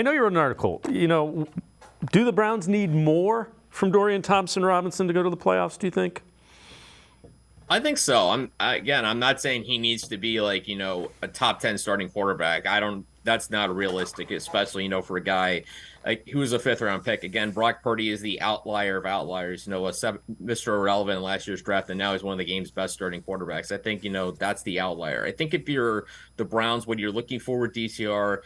I know you wrote an article. Do the Browns need more from Dorian Thompson-Robinson to go to the playoffs, do you think? I think so. I'm not saying he needs to be like, a top 10 starting quarterback. That's not realistic, especially, for a guy like who was a fifth round pick. Again, Brock Purdy is the outlier of outliers, Mr. Irrelevant in last year's draft, and now he's one of the game's best starting quarterbacks. I think, that's the outlier. I think if you're the Browns, when you're looking forward DTR,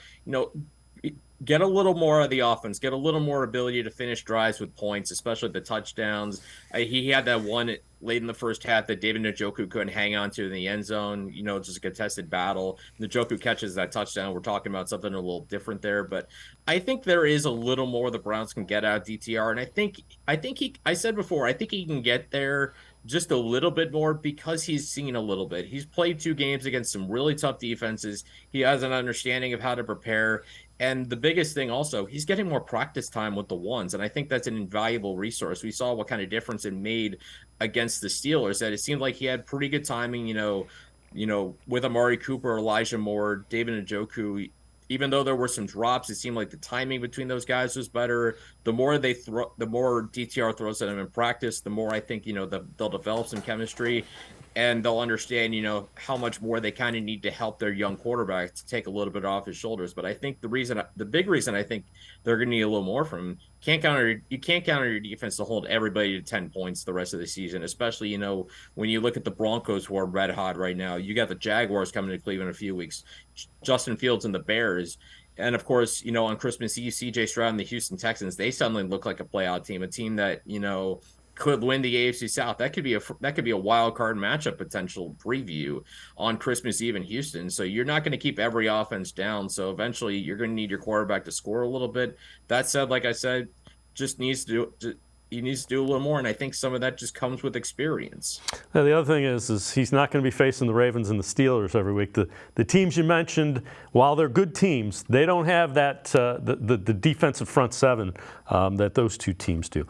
get a little more of the offense, get a little more ability to finish drives with points, especially the touchdowns. He had that one late in the first half that David Njoku couldn't hang on to in the end zone, just a contested battle. Njoku catches that touchdown. We're talking about something a little different there, but I think there is a little more the Browns can get out of DTR. And I said before, I think he can get there just a little bit more because he's seen a little bit. He's played 2 games against some really tough defenses. He has an understanding of how to prepare. And the biggest thing also, he's getting more practice time with the ones. And I think that's an invaluable resource. We saw what kind of difference it made against the Steelers, that it seemed like he had pretty good timing, with Amari Cooper, Elijah Moore, David Njoku. Even though there were some drops, it seemed like the timing between those guys was better. The more the more DTR throws at them in practice, the more I think, they'll develop some chemistry. And they'll understand, how much more they kind of need to help their young quarterback to take a little bit off his shoulders. But I think the big reason I think they're going to need a little more from him, you can't count on your defense to hold everybody to 10 points the rest of the season, especially, when you look at the Broncos who are red hot right now. You got the Jaguars coming to Cleveland in a few weeks, Justin Fields and the Bears. And of course, on Christmas Eve, CJ Stroud and the Houston Texans, they suddenly look like a playoff team, a team that, could win the AFC South. That could be a wild card matchup potential preview on Christmas Eve in Houston. So you're not going to keep every offense down. So eventually you're going to need your quarterback to score a little bit. That said, like I said, he needs to do a little more, and I think some of that just comes with experience. Now, the other thing is he's not going to be facing the Ravens and the Steelers every week. The teams you mentioned, while they're good teams, they don't have that the defensive front seven that those two teams do.